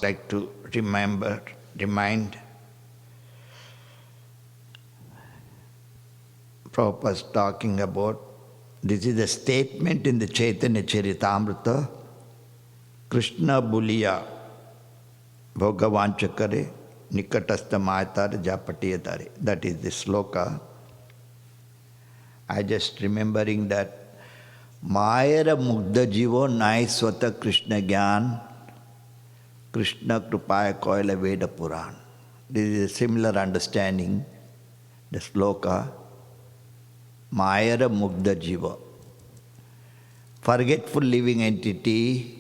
like to remind Prabhupada's talking about, this is a statement in the Chaitanya Charitamrita, Krishna Buliya Bhagavancha kare nikatastha mayatare japatiyatare. That is the sloka. I just remembering that Mayara Mugdha Jivo Nai Swata Krishna Gyan Krishna Krupaya Koila Veda Puran. This is a similar understanding, the sloka. Mayara Mugdha Jiva. Forgetful living entity,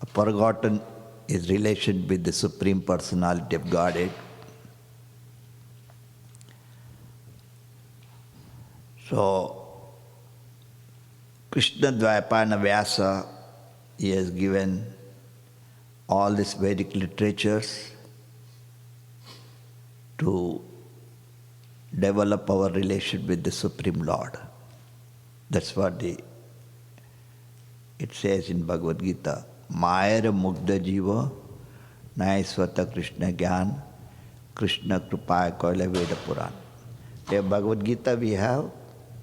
forgotten his relation with the Supreme Personality of Godhead. So, Krishna Dvaipana Vyasa, he has given all these Vedic literatures to develop our relation with the Supreme Lord. That's what it says in Bhagavad Gita. Mayara Mugdha Jiva Naiswata Krishna Gyan Krishna Krupaya Koila Veda Puran. The Bhagavad Gita we have,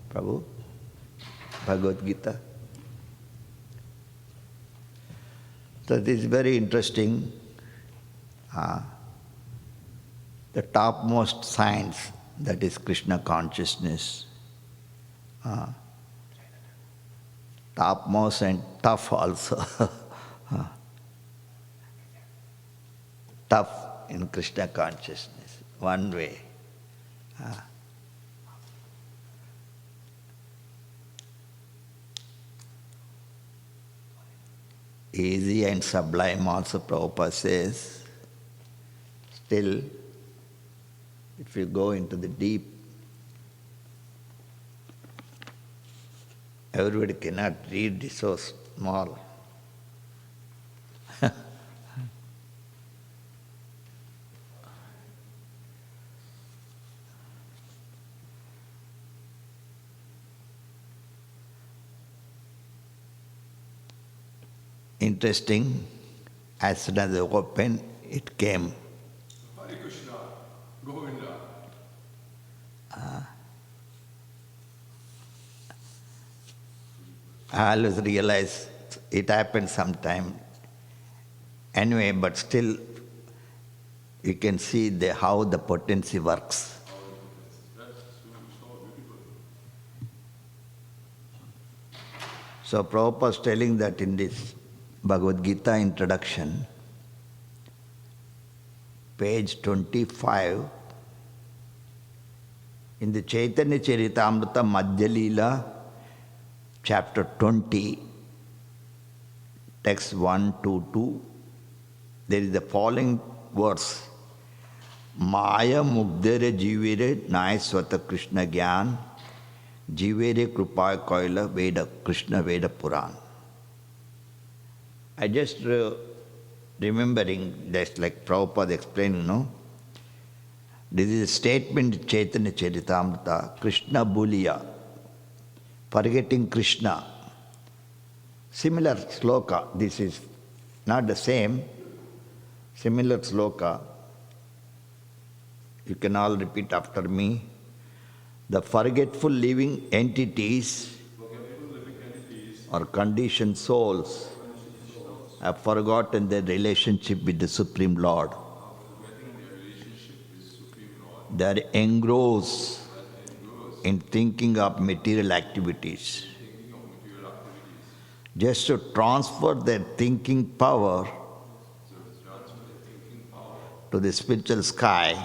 Prabhu? Bhagavad Gita. So this is very interesting. The topmost science, that is Krishna consciousness. Topmost and tough also. Tough in Krishna consciousness, one way. Easy and sublime also, Prabhupada says. Still, if you go into the deep, everybody cannot read this so small. Interesting, as soon as I opened, it came. Hare Krishna, Govinda. I always realize it happened sometime. Anyway, but still you can see how the potency works. So Prabhupada is telling that in this Bhagavad Gita introduction, page 25, in the Chaitanya Charitamrita Madhya Leela, chapter 20, text 1 to 2, there is the following verse. Maya Mugdere Jivire Nai Swata Krishna Gyan Jivere Krupaya Koila Veda Krishna Veda Puran. I just remembering, that's like Prabhupada explaining, no? This is a statement in Chaitanya Charitamrita, Krishna Buliya, forgetting Krishna. Similar sloka, this is not the same, similar sloka. You can all repeat after me. The forgetful living entities or conditioned souls have forgotten their relationship with the Supreme Lord. They are engrossed in thinking of material activities. Just to transfer their thinking power to the spiritual sky,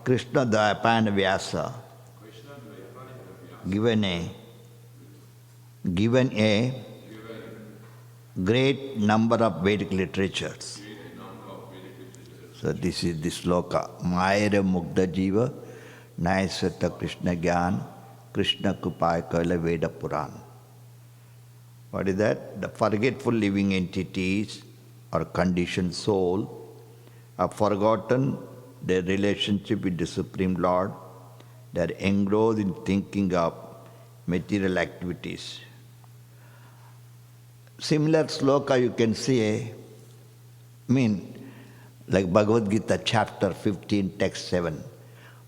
Krishna Dvaipana Vyasa given a great number of Vedic literatures. So this is the sloka. Mayara Mugdha Jiva Naiswata Krishna Gyan Krishna Kupaya Kaila Veda Puran. What is that? The forgetful living entities or conditioned soul have forgotten their relationship with the Supreme Lord. They are engrossed in thinking of material activities. Similar sloka you can see, like Bhagavad Gita chapter 15, text 7.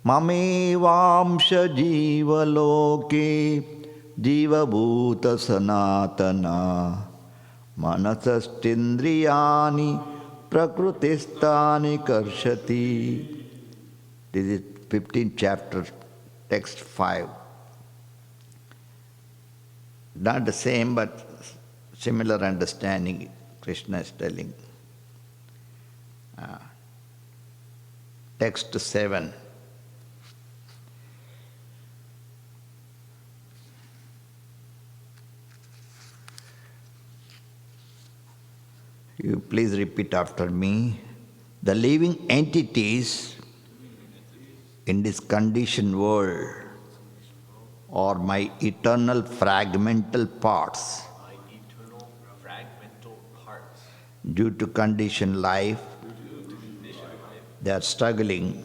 Mame vamsha jiva loke jiva bhuta sanatana manasastindriyani prakrutistani karshati. This is 15th chapter, text 5. Not the same, but similar understanding Krishna is telling. Text 7. You please repeat after me. The living entities in this conditioned world are my eternal fragmental parts. Due to conditioned life, they are struggling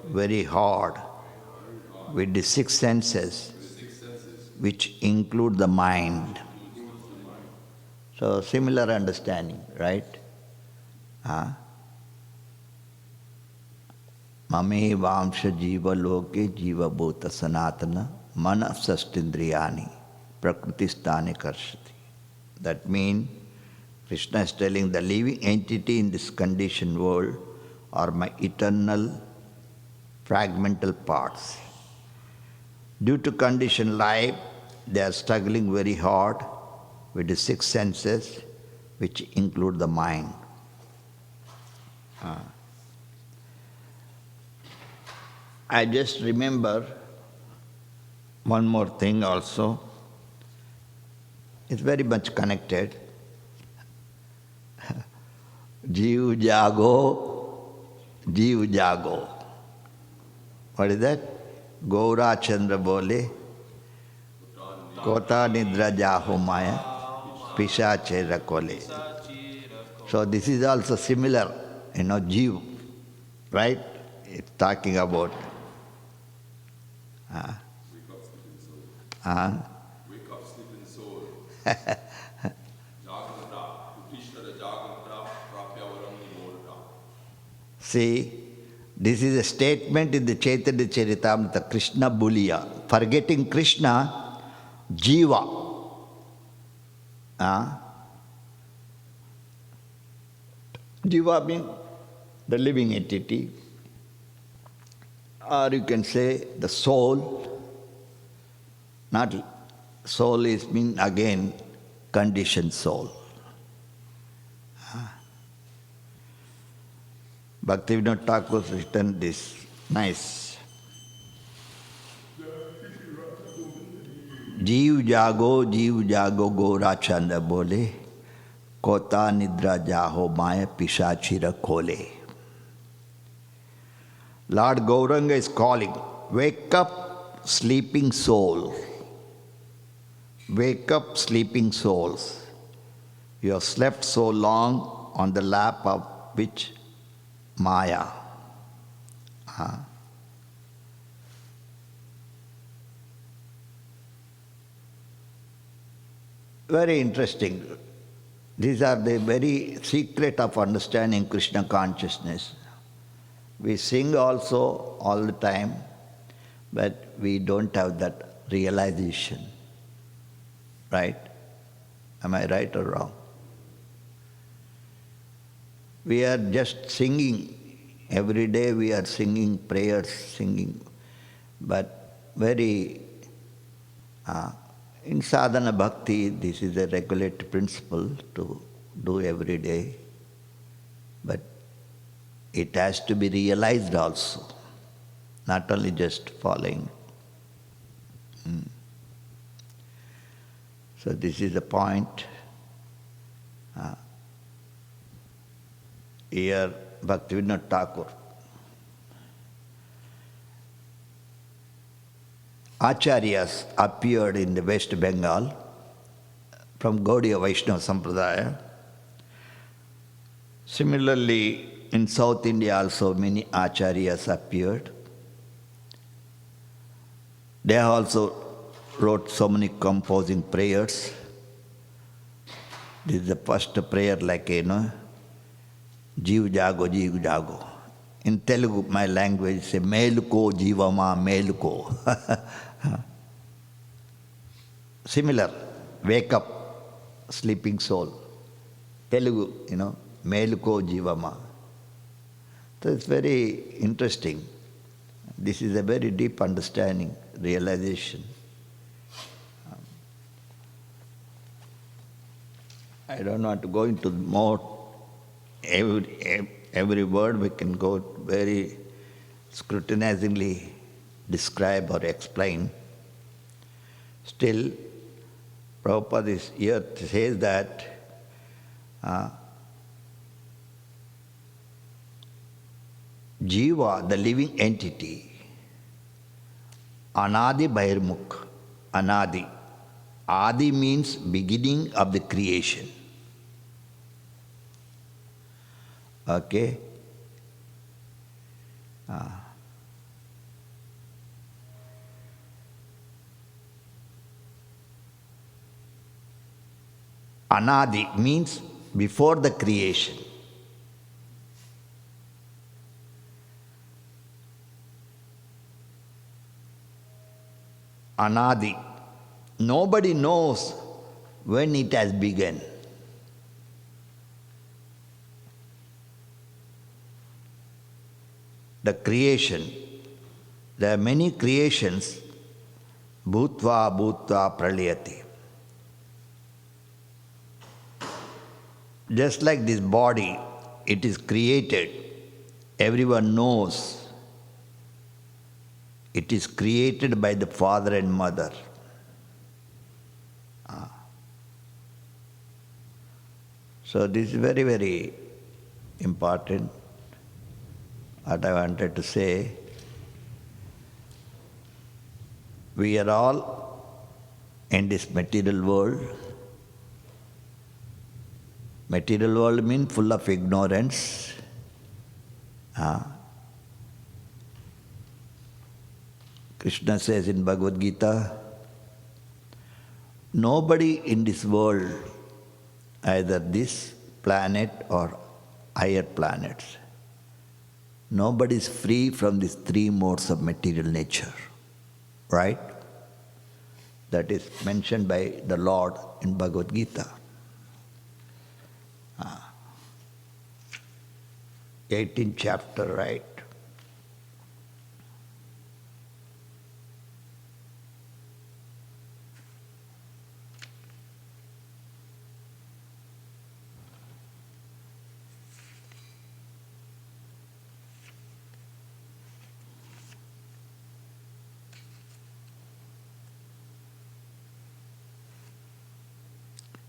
very hard with the six senses, which include the mind. So similar understanding, right? Mame vamsha jiva loke jiva bhuta sanatana manasastindriyani prakrutistani karshati. That means Krishna is telling the living entity in this conditioned world are my eternal fragmental parts. Due to conditioned life, they are struggling very hard with the six senses, which include the mind. I just remember one more thing also. It's very much connected. Jeev jago. What is that? Gaura Chandra bole, Kota nidra jaho maya, pishache rakole. So this is also similar, Jeev, right? It's talking about. Wake up, sleeping soul. Wake up, sleeping soul. Jagrata, Upishara Jagrata, Prapyavaram Nimorta. See, this is a statement in the Chaitanya Charitamrita, Krishna Buliya. Forgetting Krishna, Jiva. Jiva means the living entity. Or you can say the soul. Not soul is mean again conditioned soul. Bhaktivinoda Thakur has written this nice. Jeev jago gora chanda bole, kota nidra jaho maya pishachira khole. Lord Gauranga is calling, wake up, sleeping soul. Wake up, sleeping souls. You have slept so long on the lap of which? Maya. Very interesting. These are the very secret of understanding Krishna consciousness. We sing also all the time, but we don't have that realization. Right? Am I right or wrong? We are just singing. Every day we are singing prayers, singing. But very, in sadhana bhakti, this is a regulated principle to do every day. But it has to be realized also, not only just following. So this is the point. Here, Bhaktivinoda Thakur. Acharyas appeared in the West Bengal from Gaudiya Vaishnava Sampradaya. Similarly, in South India also many acharyas appeared. They also wrote so many composing prayers. This is the first prayer, like, Jeev Jago, Jeev Jago. In Telugu, my language, say, Meluko Jeevama Meluko. Similar, wake up, sleeping soul. Telugu, Meluko Jeevama. So it's very interesting. This is a very deep understanding, realization. I don't want to go into more. Every word we can go very scrutinizingly describe or explain. Still, Prabhupada is here says that Jiva, the living entity, Anadi Bhairmukh, Anadi. Adi means beginning of the creation. Okay? Anadi means before the creation. Anadi. Nobody knows when it has begun. The creation. There are many creations. Bhutva Bhutva Pralayati. Just like this body, it is created. Everyone knows. It is created by the father and mother. So this is very, very important. What I wanted to say, we are all in this material world. Material world means full of ignorance. Krishna says in Bhagavad Gita, nobody in this world, either this planet or higher planets, nobody is free from these three modes of material nature. Right? That is mentioned by the Lord in Bhagavad Gita. 18th chapter, right?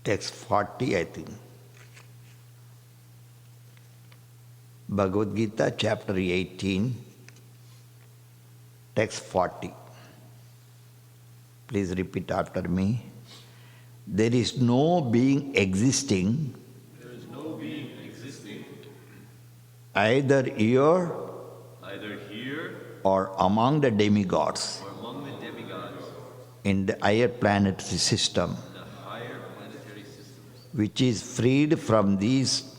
Text 40, I think. Bhagavad Gita, chapter 18, text 40. Please repeat after me. There is no being existing, either here or among the demigods, in the higher planetary system, which is freed from these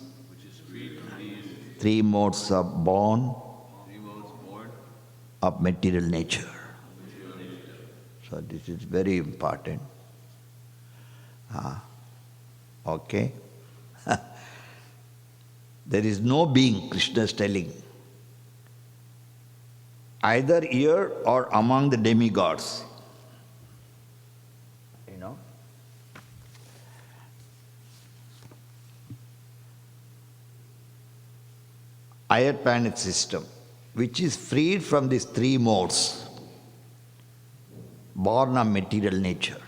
three modes of born of material nature. So this is very important. Okay? There is no being, Krishna is telling, either here or among the demigods. Higher planet system, which is freed from these three modes, born of material nature.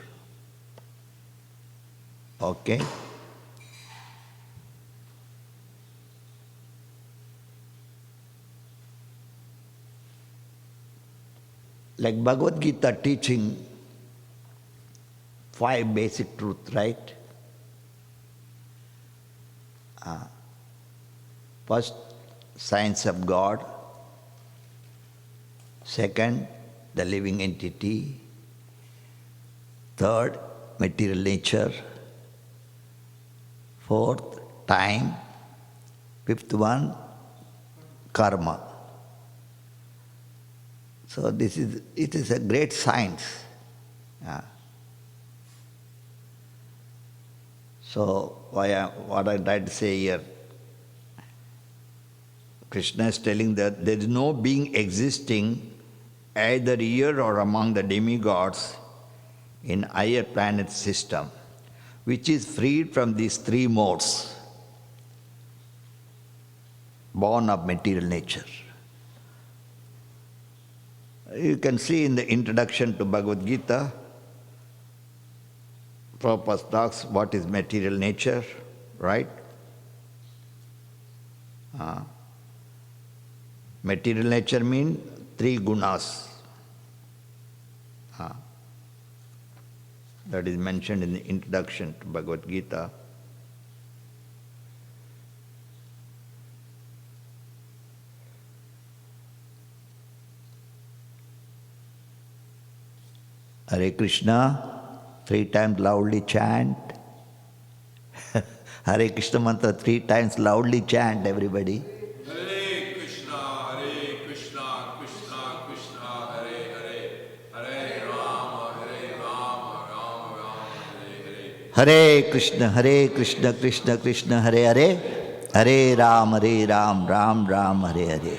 Okay? Like Bhagavad Gita teaching 5 basic truths, right? First, science of God. Second, the living entity. Third, material nature. Fourth, time. Fifth one, karma. So it is a great science. Yeah. So what I tried to say here, Krishna is telling that there is no being existing either here or among the demigods in higher planet system, which is freed from these three modes, born of material nature. You can see in the introduction to Bhagavad Gita, Prabhupada talks what is material nature, right? Material nature means three gunas. That is mentioned in the introduction to Bhagavad Gita. Hare Krishna, 3 times loudly chant. Hare Krishna mantra 3 times loudly chant, everybody. Hare Krishna, Krishna Krishna, Hare Hare, Hare Rama, Rama Rama, Hare Hare. Hare Krishna, Krishna Krishna, Hare Hare, Hare Ram, Ram Ram, Hare Hare.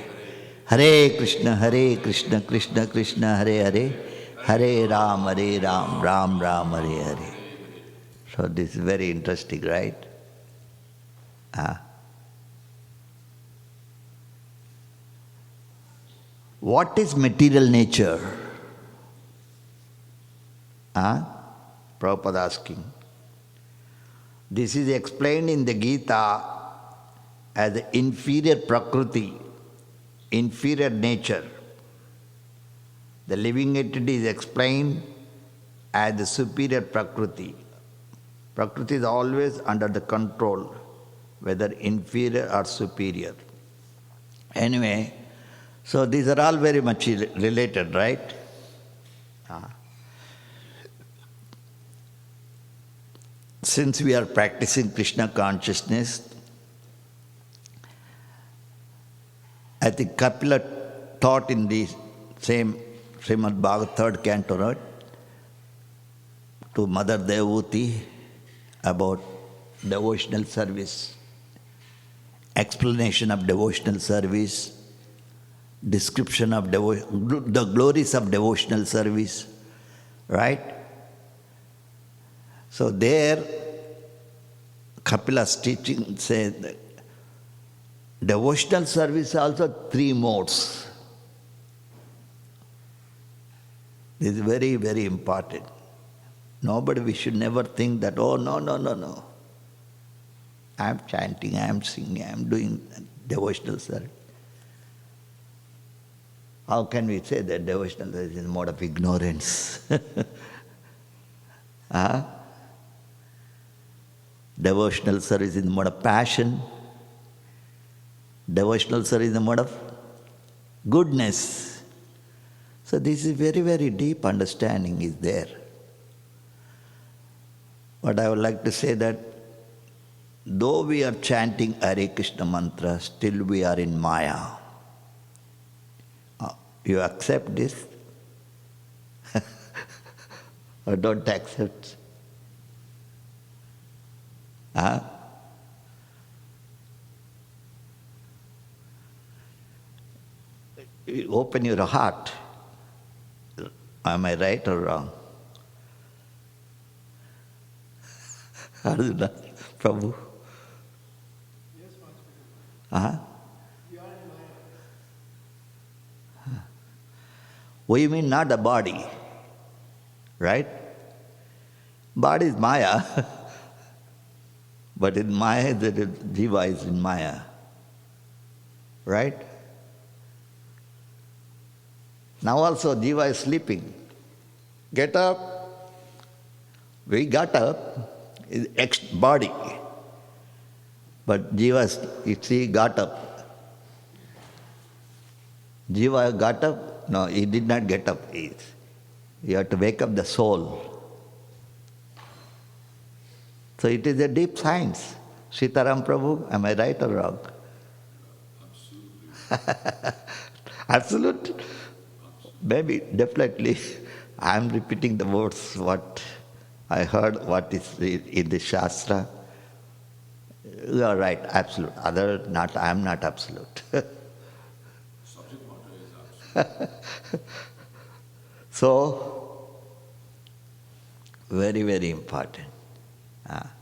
Hare Krishna, Krishna Krishna, Hare Hare, Hare Ram, Ram Ram, Hare Hare. So this is very interesting, right? What is material nature? Prabhupada asking. This is explained in the Gita as the inferior prakriti, inferior nature. The living entity is explained as the superior prakriti. Prakriti is always under the control, whether inferior or superior. Anyway, so these are all very much related, right? Since we are practicing Krishna consciousness, I think Kapila taught in the same Śrimad Bhāgavatam 3rd canto, right, to Mother Devahuti about devotional service, explanation of devotional service, description of the glories of devotional service, right? So there, Kapila's teaching says that devotional service also 3 modes. This is very, very important. We should never think that, oh, no. I am chanting, I am singing, I am doing devotional service. How can we say that devotional service is a mode of ignorance? Devotional service is a mode of passion. Devotional service is a mode of goodness. So this is very, very deep understanding is there. But I would like to say that though we are chanting Hare Krishna mantra, still we are in Maya. You accept this? Or don't accept? You open your heart. Am I right or wrong? Arjuna, Prabhu? Yes, Master. We are in Maya. We mean not the body, right? Body is Maya, but in Maya, the Jiva is in Maya, right? Now also Jiva is sleeping. Get up. We got up. It's body. But Jiva, got up. Jiva got up? No, he did not get up. You have to wake up the soul. So it is a deep science. Sitaram Prabhu, am I right or wrong? Absolutely. Absolute? Maybe, definitely. I am repeating the words what I heard, what is in the Shastra. You are right, absolute. Other not, I am not absolute. Subject matter is absolute. So, very, very important. Ah.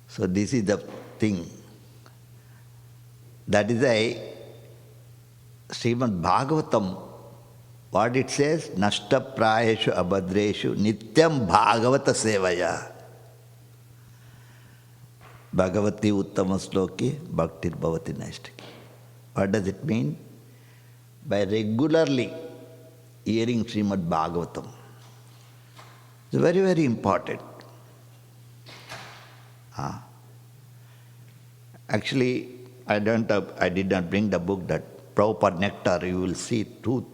So this is the thing. That is why Śrimad Bhāgavatam, what it says, Nashta prayeshu abhadreshu nityam bhagavata sevaya. Bhagavati uttama sloki bhaktir bhavati naistaki. What does it mean? By regularly hearing Śrimad Bhāgavatam. It's very, very important. Actually, I did not bring the book, that Prabhupada Nectar. You will see two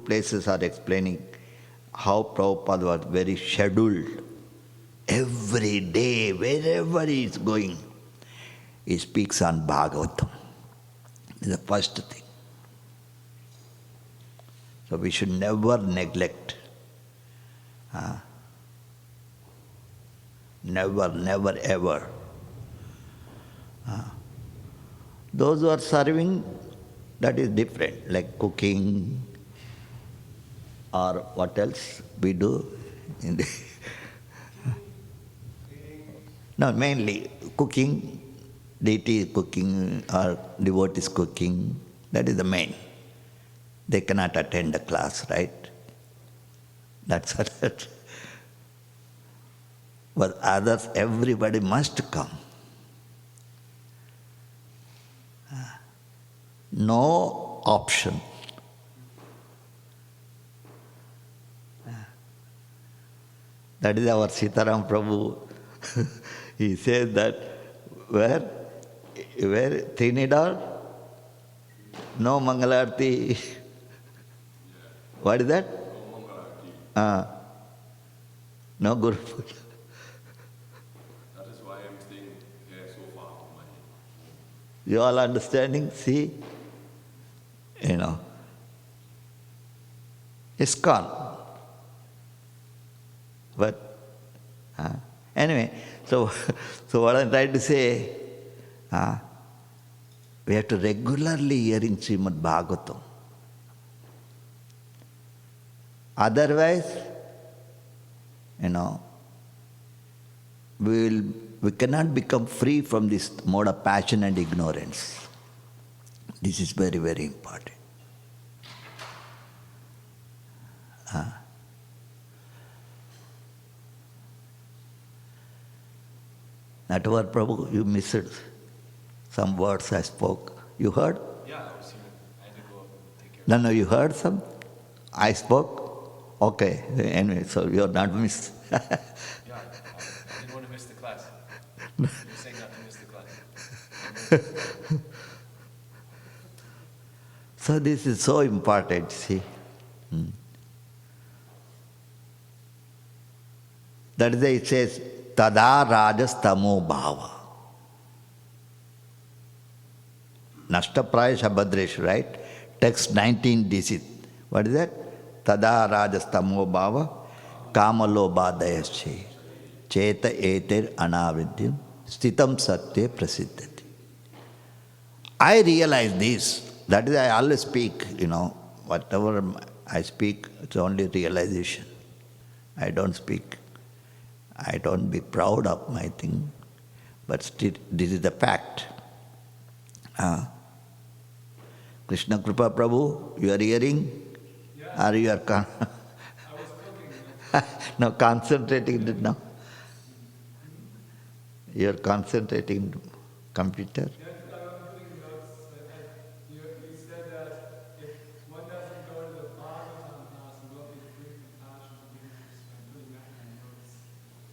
places are explaining how Prabhupada was very scheduled. Every day, wherever he is going, he speaks on Bhagavatam. This is the first thing. So we should never neglect. Never, never, ever. Those who are serving, that is different, like cooking or what else we do in the no, mainly cooking, deity is cooking or devotees cooking, that is the main. They cannot attend the class, right? That's what. But others, everybody must come. No option. That is our Sitaram Prabhu. He says that where Trinidad, no Mangalarti. What is that? No Mangalarti. No Guru Puja. That is why I'm staying here so far from my home. You all understanding? See? ISKCON. But, anyway, so what I'm trying to say, we have to regularly hear in Śrimad Bhāgavatam. Otherwise, we cannot become free from this mode of passion and ignorance. This is very, very important. Natwar Prabhu, you missed some words I spoke. You heard? Yeah, I was here. I had to go up and take care of No, you heard some? I spoke? Okay, anyway, so you're not missed. Yeah, I didn't want to miss the class. You're saying not to miss the class. So this is so important, see. That is why it says, Tada rajas tamo bhava. Nashta prayesha abhadreshu, right? Text 19 this is. What is that? Tada rajas tamo bhava kamalo badayasche cheta eter anavidyam stitam satya prasiddhati. I realize this. That is why I always speak, whatever I speak, it's only realization. I don't speak. I don't be proud of my thing, but still, this is the fact. Krishna Kripa Prabhu, you are hearing? Yeah. Or you are I was cooking. no, concentrating now? You are concentrating computer? Yeah, I'm putting notes. You said that if one doesn't go to the Bhagavatam class, he won't be free from passion and ignorance. I'm putting that in my notes.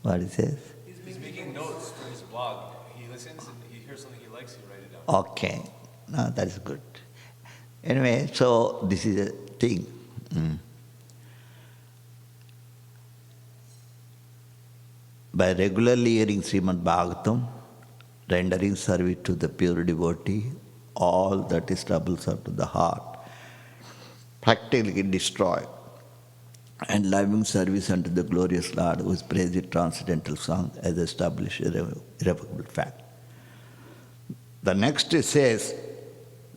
What it says? He's making notes for his blog. He listens and he hears something he likes, he write it down. Okay. No, that is good. Anyway, so this is a thing. By regularly hearing Śrimad Bhāgavatam, rendering service to the pure devotee, all that is troublesome to the heart practically destroyed, and loving service unto the glorious Lord, whose praise is transcendental song, as established irrevocable fact. The next it says,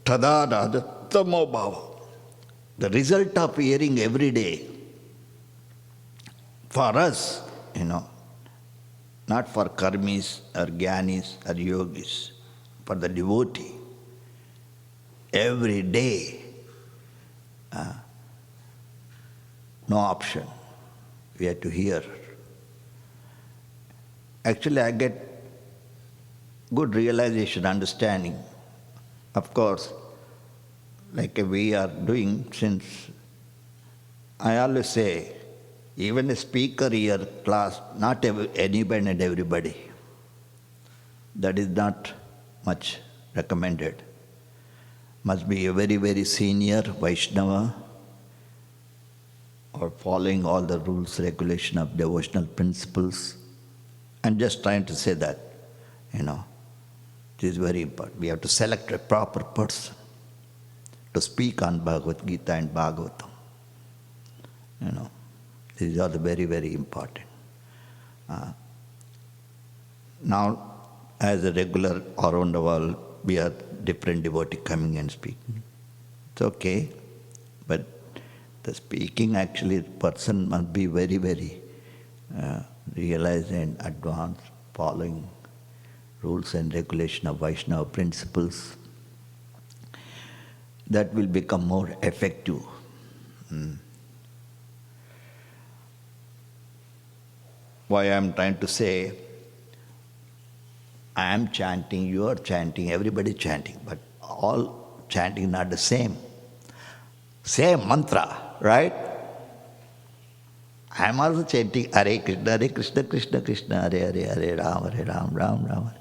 Tadānāda tamo bhava. The result of hearing every day, for us, not for karmis or jnanis or yogis, for the devotee, every day, no option. We have to hear. Actually, I get good realization, understanding. Of course, like we are doing since, I always say, even a speaker here class, not anybody and everybody. That is not much recommended. Must be a very, very senior Vaishnava or following all the rules, regulation of devotional principles. I'm just trying to say that, it is very important. We have to select a proper person to speak on Bhagavad Gita and Bhagavatam. These are the very, very important. Now, as a regular around the world, we are different devotees coming and speaking. It's okay, but the speaking actually, person must be very, very realized and advanced, following rules and regulation of Vaishnava principles. That will become more effective. Why I am trying to say, I am chanting, you are chanting, everybody chanting, but all chanting not the same. Same mantra, right? I am also chanting Hare Krishna, Krishna Krishna, Hare Hare, Hare Ram, Ram Ram.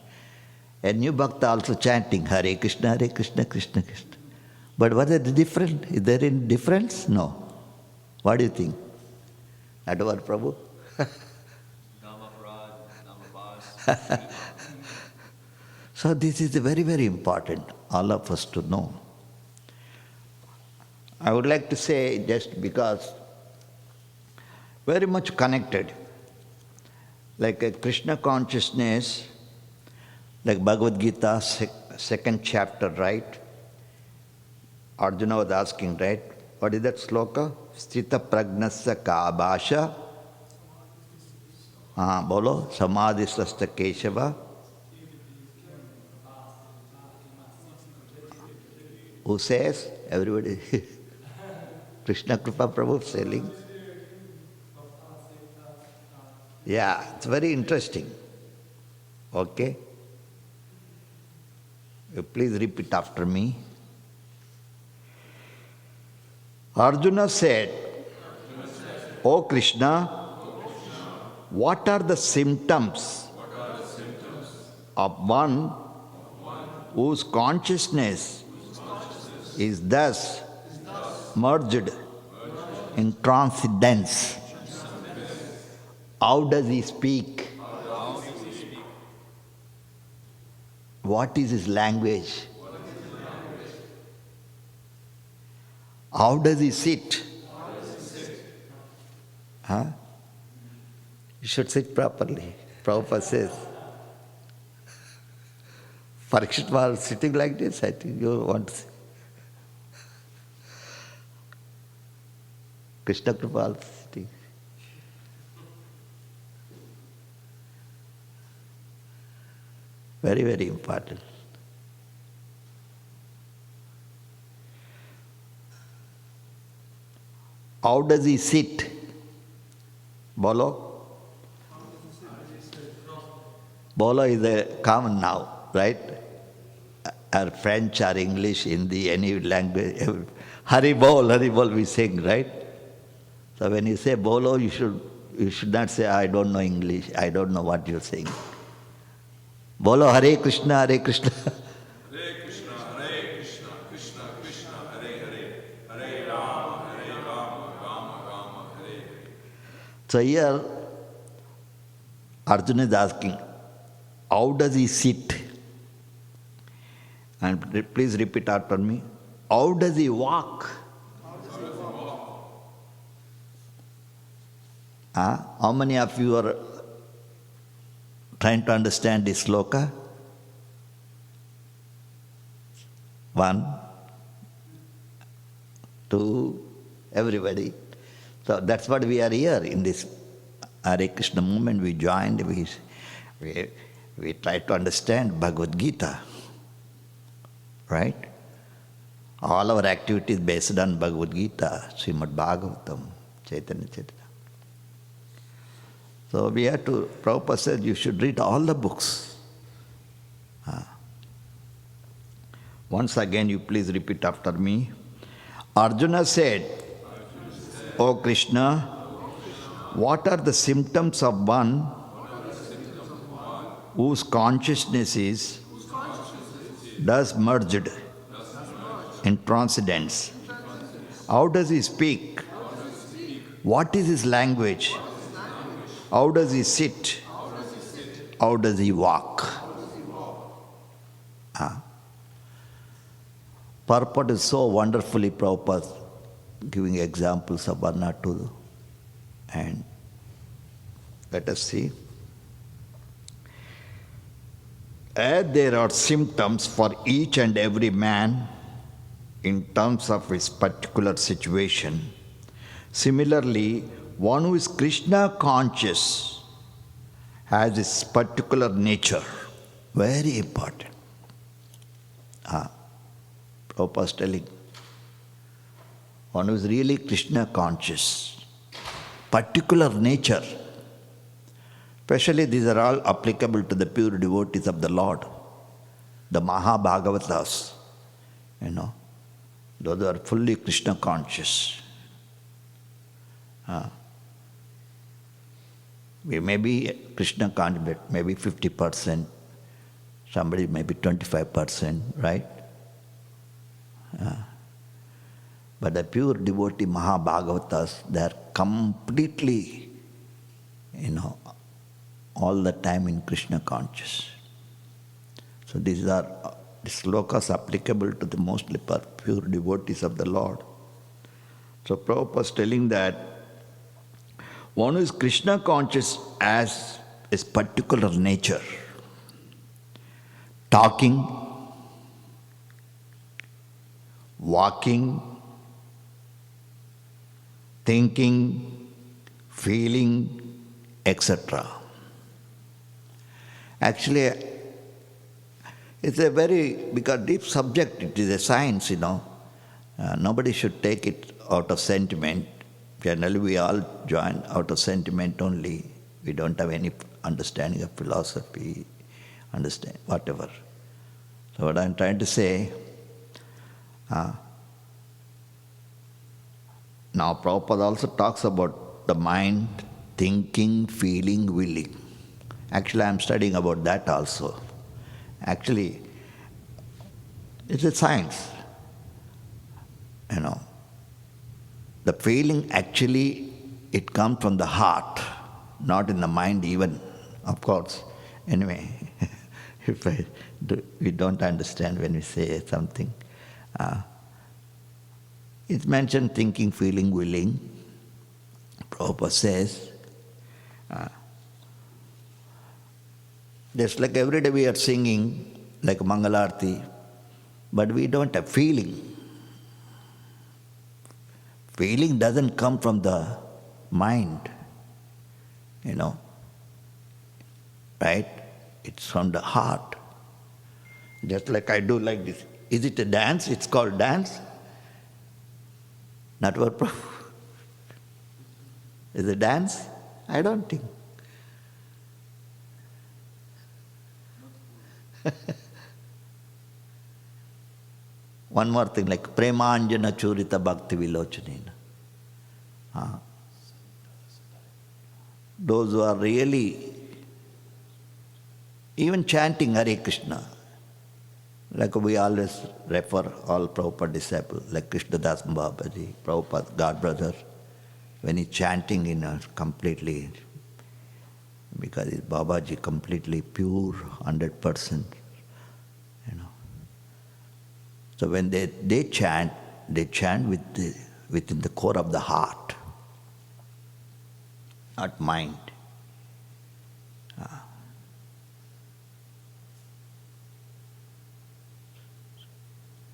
A new bhakta also chanting Hare Krishna, Krishna Krishna. But what is the difference? Is there any difference? No. What do you think? Advar Prabhu? So this is very, very important, all of us to know. I would like to say, just because very much connected, like a Krishna consciousness, like Bhagavad Gita, second chapter, right? Arjuna was asking, right? What is that sloka? Sthita pragnasya ka bhasha. Bolo, samadhisthasta keshava. Who says? Everybody. Krishna Kripa Prabhu selling. Yeah, it's very interesting. Okay? You please repeat after me. Arjuna said, O Krishna, what are the symptoms of one whose consciousness is thus merged in transcendence? How does he speak? What is his language? How does he sit? You should sit properly. Prabhupada says. Parikshit was sitting like this, I think you want to see. Krishna Kripa sitting. Very, very important. How does he sit? Bolo? Bolo is a common now, right? Or French or English, Hindi, any language. Hari bol we sing, right? So when you say bolo, you should not say, I don't know English, I don't know what you're saying. Bolo Hare Krishna, Hare Krishna. Hare Krishna, Krishna Krishna, Hare Hare, Hare Rama, Rama Rama, Hare Hare. So here, Arjuna is asking, how does he sit? And please repeat after me. How does he walk? How many of you are trying to understand this sloka? One, two, everybody. So that's what we are here in this Hare Krishna movement. We joined, we try to understand Bhagavad Gita, right? All our activities based on Bhagavad Gita, Śrimad Bhāgavatam, Chaitanya Chaitanya. So we have to, Prabhupada said you should read all the books. Once again, you please repeat after me. Arjuna said, O Krishna, what are the symptoms of one whose consciousness is thus merged in transcendence? How does he speak? What is his language? How does he sit? How does he walk? Purport is so wonderfully Prabhupada giving examples of one or two. And let us see. As there are symptoms for each and every man in terms of his particular situation, similarly, one who is Krishna conscious has his particular nature. Very important. Prabhupada is telling, one who is really Krishna conscious, particular nature. Especially these are all applicable to the pure devotees of the Lord, the Bhāgavatas, those who are fully Krishna conscious. We may be Krishna conscious, maybe 50%, somebody maybe 25%, right? But the pure devotee Bhāgavatas, they are completely, all the time in Krishna conscious. So these are the slokas applicable to the mostly pure devotees of the Lord. So Prabhupada is telling that one who is Krishna conscious has his particular nature. Talking, walking, thinking, feeling, etc. Actually, it's a very, because deep subject, it is a science, nobody should take it out of sentiment. Generally, we all join out of sentiment only. We don't have any understanding of philosophy, understand whatever. So what I'm trying to say, now Prabhupada also talks about the mind, thinking, feeling, willing. Actually, I'm studying about that also. Actually, it's a science. The feeling actually, it comes from the heart, not in the mind even, of course. Anyway, we don't understand when we say something. It's mentioned thinking, feeling, willing. Prabhupada says, just like every day we are singing, like Mangalarti, but we don't have feeling. Feeling doesn't come from the mind, right? It's from the heart. Just like I do like this. Is it a dance? It's called dance? Not what Prabhu. Is it dance? I don't think. One more thing, like Premanjana Churita Bhakti Vilochanena. Those who are really even chanting Hare Krishna, like we always refer all Prabhupada disciples, like Krishna Das Babaji, Prabhupada, God brother, when he's chanting in a completely because it's Babaji completely pure, 100%. So when they chant within the core of the heart, not mind.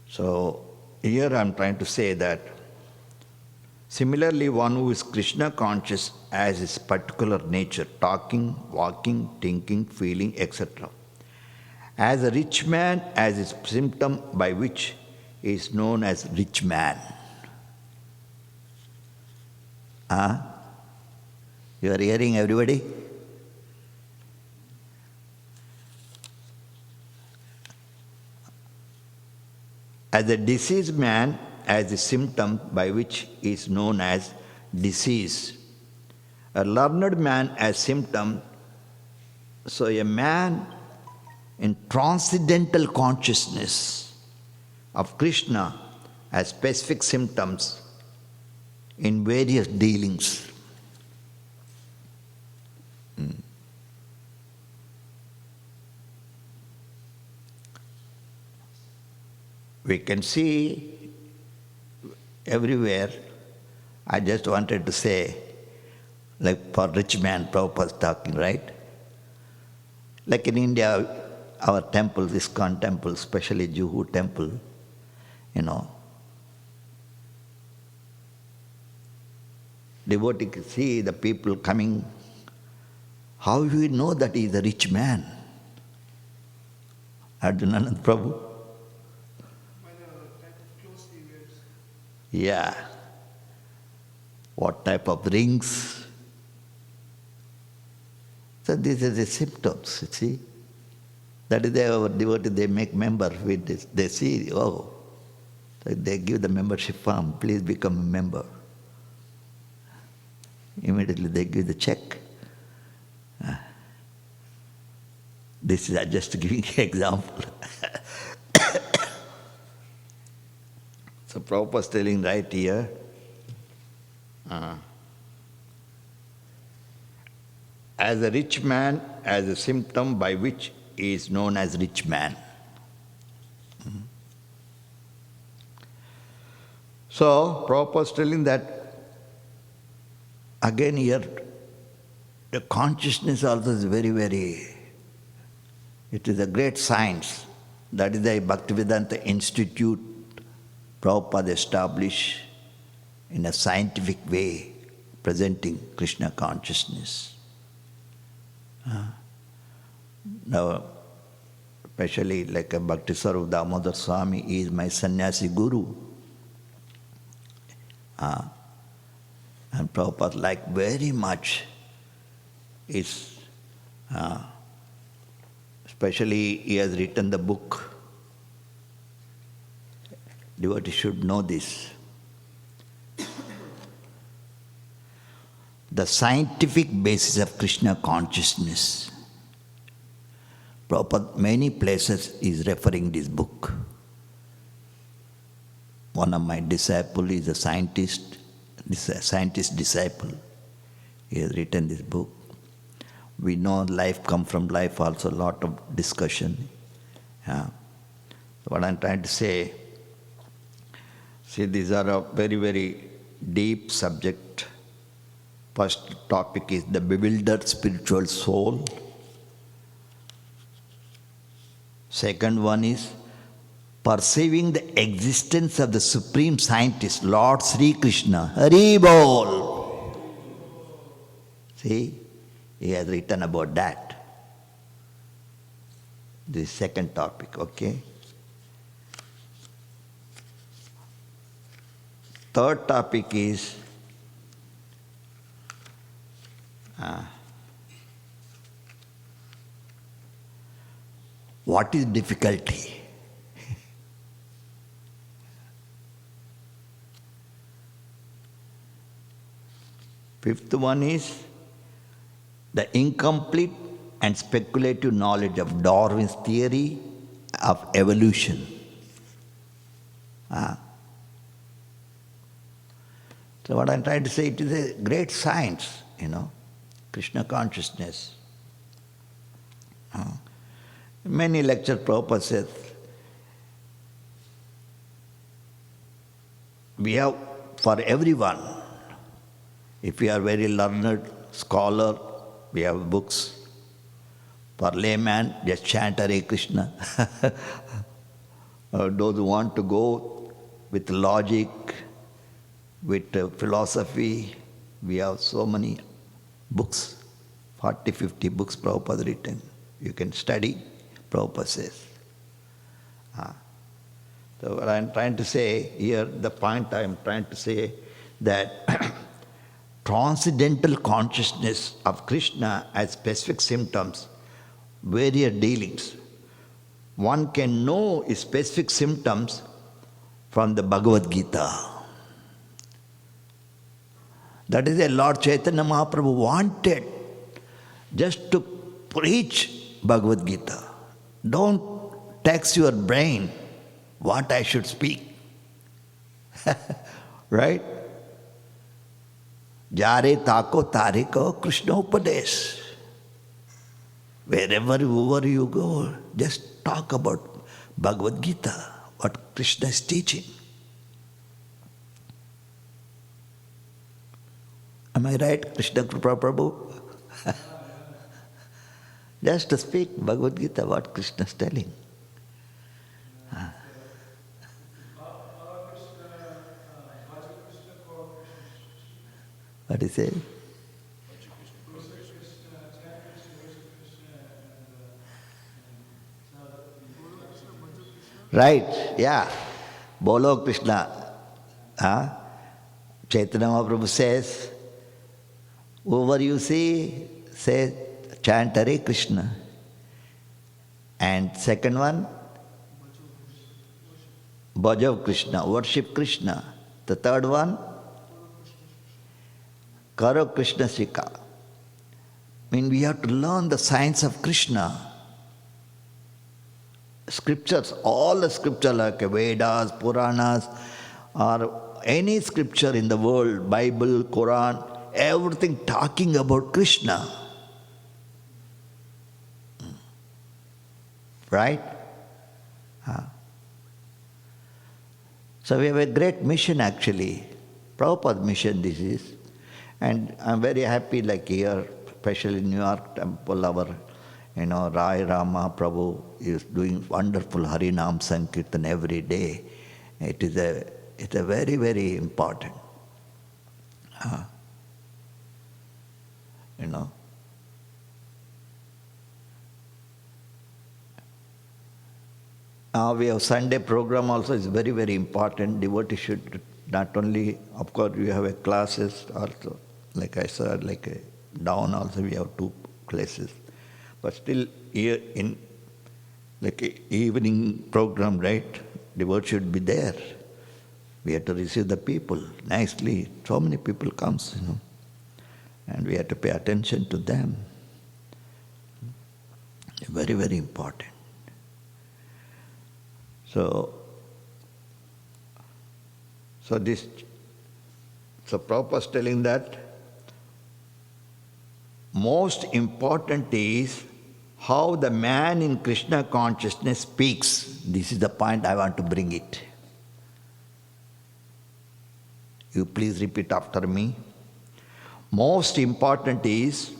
So here I'm trying to say that similarly one who is Krishna conscious as his particular nature, talking, walking, thinking, feeling, etc. As a rich man as his symptom by which he is known as rich man. You are hearing, everybody? As a diseased man as a symptom by which he is known as disease. A learned man as symptom. So a man in transcendental consciousness of Krishna has specific symptoms in various dealings. We can see everywhere. I just wanted to say, like for rich man, Prabhupada talking, right? Like in India, our temples, ISKCON temple, especially Juhu temple, devotee can see the people coming. How do we know that he is a rich man? Arjunanand Prabhu? By the type of clothes he wears. Yeah. What type of rings? So these are the symptoms, you see. That is our devotee, they make member with this. They see, they give the membership form, please become a member. Immediately they give the check. This is just giving an example. So Prabhupada is telling right here, as a rich man, as a symptom by which he is known as rich man. So Prabhupada is telling that again here, the consciousness also is very, very, it is a great science. That is the Bhaktivedanta Institute Prabhupada established in a scientific way, presenting Krishna consciousness. Now, especially like a Bhaktiswarup Damodar Swami, he is my sannyasi guru. And Prabhupada liked very much is, especially he has written the book. Devotee should know this. The scientific basis of Krishna consciousness. Prabhupada many places is referring this book. One of my disciples is a scientist disciple. He has written this book. We know life comes from life, also a lot of discussion. What I'm trying to say, see, these are a very, very deep subject. First topic is the bewildered spiritual soul. Second one is perceiving the existence of the Supreme Scientist, Lord Sri Krishna. Hari Bol. See, he has written about that. This second topic, okay? Third topic is what is difficulty? Fifth one is the incomplete and speculative knowledge of Darwin's theory of evolution. So what I'm trying to say, it is a great science, Krishna consciousness. Many lecture Prabhupada says, we have for everyone. If you are very learned scholar, we have books. For layman, just chant Hare Krishna. Those who want to go with logic, with philosophy, we have so many books, 40, 50 books Prabhupada written. You can study, Prabhupada says. So what I am trying to say here, the point I am trying to say that transcendental consciousness of Krishna has specific symptoms, various dealings. One can know specific symptoms from the Bhagavad Gita. That is why Lord Chaitanya Mahaprabhu wanted just to preach Bhagavad Gita. Don't tax your brain what I should speak. Right? Jare tako tariko Krishna Upadesh. Wherever you go, just talk about Bhagavad Gita, what Krishna is teaching. Am I right, Krishna Kripa Prabhu? Just to speak Bhagavad Gita, what Krishna is telling. What is it? Right, yeah. Bolo Krishna. Chaitanya Mahaprabhu says, whoever you see, say, chant Hare Krishna. And second one, Bhajav Krishna, worship Krishna. The third one, Karo Krishna Shika. I mean, we have to learn the science of Krishna. Scriptures, all the scripture like Vedas, Puranas, or any scripture in the world, Bible, Quran, everything talking about Krishna. Right? So we have a great mission actually. Prabhupada mission this is. And I'm very happy like here, especially in New York Temple, our Rai Rama Prabhu is doing wonderful Harinam Sankirtan every day. It's a very, very important. We have Sunday program also is very, very important. Devotee should not only, of course, we have a classes also, like I said, down also we have 2 classes. But still here in like a evening program, right? Devotee should be there. We have to receive the people nicely. So many people comes, and we have to pay attention to them. Very, very important. So Prabhupada is telling that most important is how the man in Krishna consciousness speaks. This is the point I want to bring it. You please repeat after me. Most important is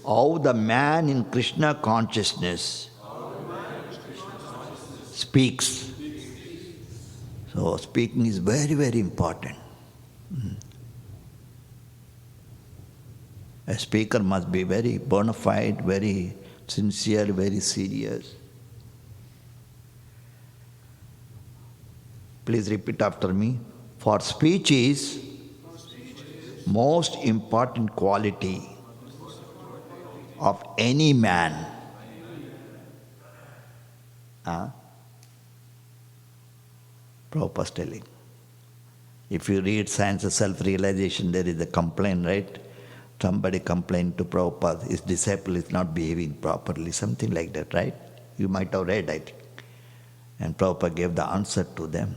how the man in Krishna consciousness speaks. So speaking is very, very important. A speaker must be very bona fide, very sincere, very serious. Please repeat after me. For speech is most important quality of any man. Prabhupada is telling. If you read Science of Self-Realization, there is a complaint, right? Somebody complained to Prabhupada, his disciple is not behaving properly, something like that, right? You might have read, I think. And Prabhupada gave the answer to them.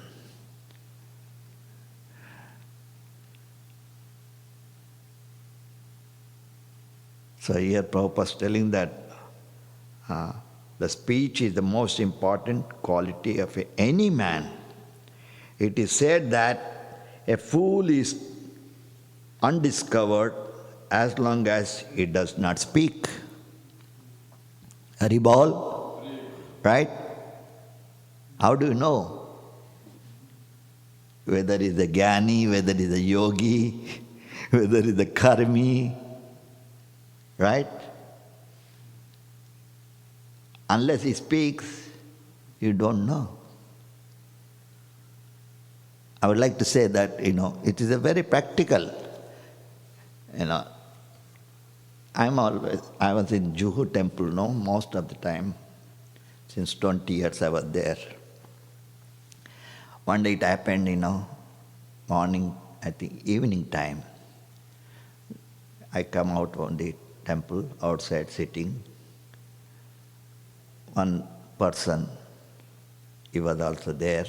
So here Prabhupada is telling that the speech is the most important quality of any man. It is said that a fool is undiscovered as long as he does not speak. Haribol, right? How do you know whether it's a jnani, whether it's a yogi, whether it's a karmi, right? Unless he speaks, you don't know. I would like to say that, it is a very practical, I was in Juhu temple, most of the time. Since 20 years I was there. One day it happened, morning, I think evening time. I come out on the temple, outside sitting. One person, he was also there.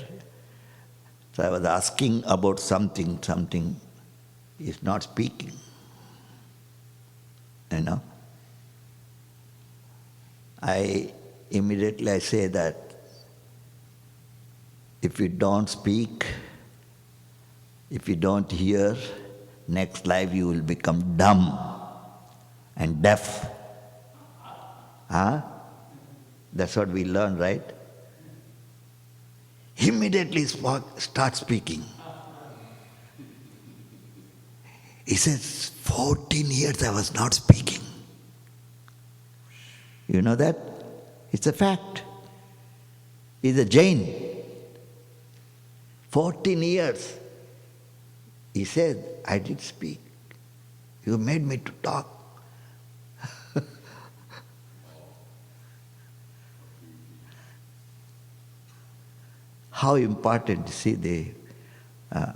So I was asking about something, he's not speaking. Immediately I say that if you don't speak, if you don't hear, next life you will become dumb and deaf. That's what we learn, right? Immediately start speaking. He says, 14 years I was not speaking. You know that? It's a fact. He's a Jain. 14 years. He said, I did speak. You made me to talk. How important, see, the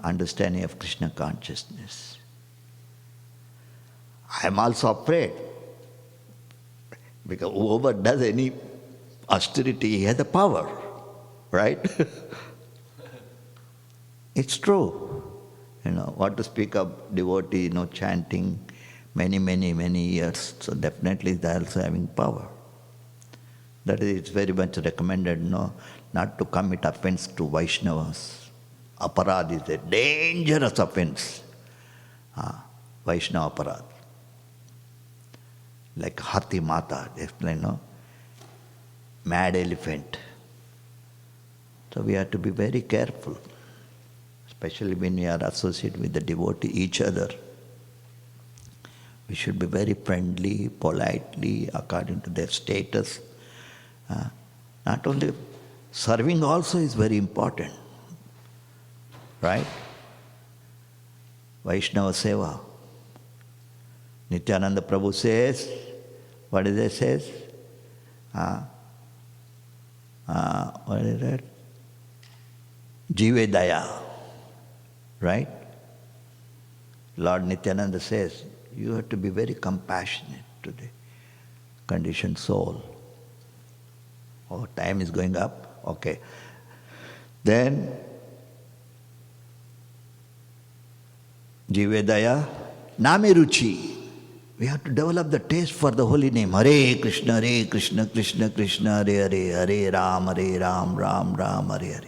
understanding of Krishna consciousness. I am also afraid, because whoever does any austerity, he has the power, right? It's true. What to speak of devotee, chanting many years. So definitely they are also having power. That is, it's very much recommended, not to commit offense to Vaishnavas. Aparad is a dangerous offense. Vaishnava aparad. Like Hathi Mata, they explain, mad elephant. So we have to be very careful, especially when we are associated with the devotee, each other. We should be very friendly, politely, according to their status. Not only serving also is very important, right? Vaishnava Seva. Nityananda Prabhu says, what does it says? What is that? Jive Daya, right? Lord Nityananda says, you have to be very compassionate to the conditioned soul. Oh, time is going up? Okay. Then, Jive Daya, Name Ruchi. We have to develop the taste for the holy name. Hare Krishna, Krishna Krishna, Hare Hare, Hare Ram, Ram Ram, Hare Hare.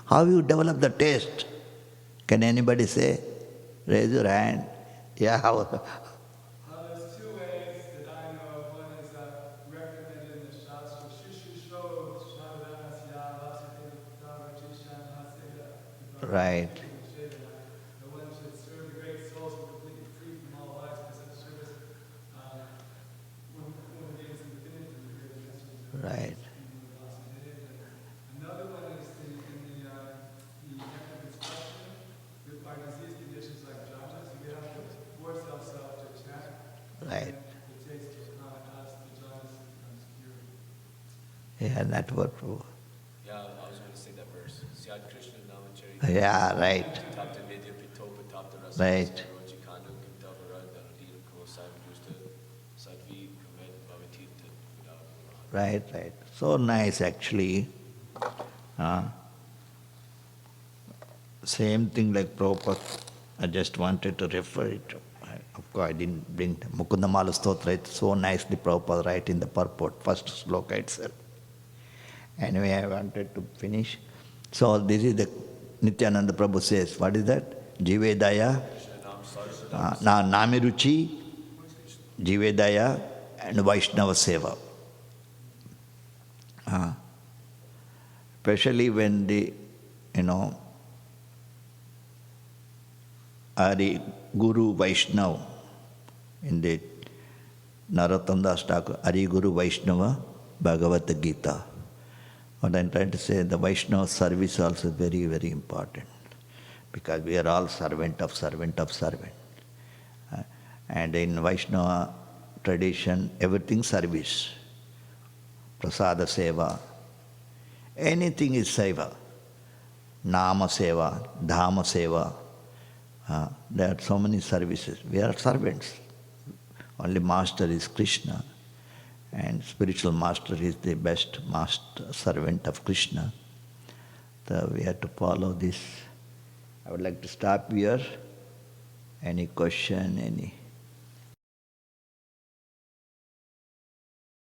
How you develop the taste? Can anybody say? Raise your hand. Yeah. There's two ways that I know of. One is recommended in the Shastra. Shishusho Shadhanasya Vasudeva Dharmachishan Haseda. Right. The one should serve the great souls who are completely free from all lives by such service. One gains infinity in the great message. Right. Another one is in the technical instruction, with our disease conditions like jhanas, we have to force ourselves to chant. Right. The taste will come as the jhanas becomes pure. Yeah, that word. Yeah, I was going to say that verse. Syad Krishna Namachari. Yeah, right. Tapta Vidya Pitopa Tapta Rasa. Right. Rochikando Kintavara Danadina Kosa Justa Sadvi Kamed Bhavatita. Right. So nice, actually. Same thing like Prabhupada. I just wanted to refer it. Of course, I didn't bring Mukundamala Stotra, it's so nicely Prabhupada write in the purport, first sloka itself. Anyway, I wanted to finish. So this is the Nityananda Prabhu says, what is that? Jivedaya, Namiruchi, Jivedaya, and Vaishnava Seva. Especially when the, Ari Guru Vaishnava, in the Narottam Das Thakur, Ari Guru Vaishnava Bhagavad Gita. What I'm trying to say, the Vaishnava service also very, very important. Because we are all servant of servant of servant. And in Vaishnava tradition, everything service. Prasada seva. Anything is seva. Nama seva, Dhamma seva. There are so many services. We are servants. Only master is Krishna. And spiritual master is the best master, servant of Krishna. So we have to follow this. I would like to stop here. Any question, any...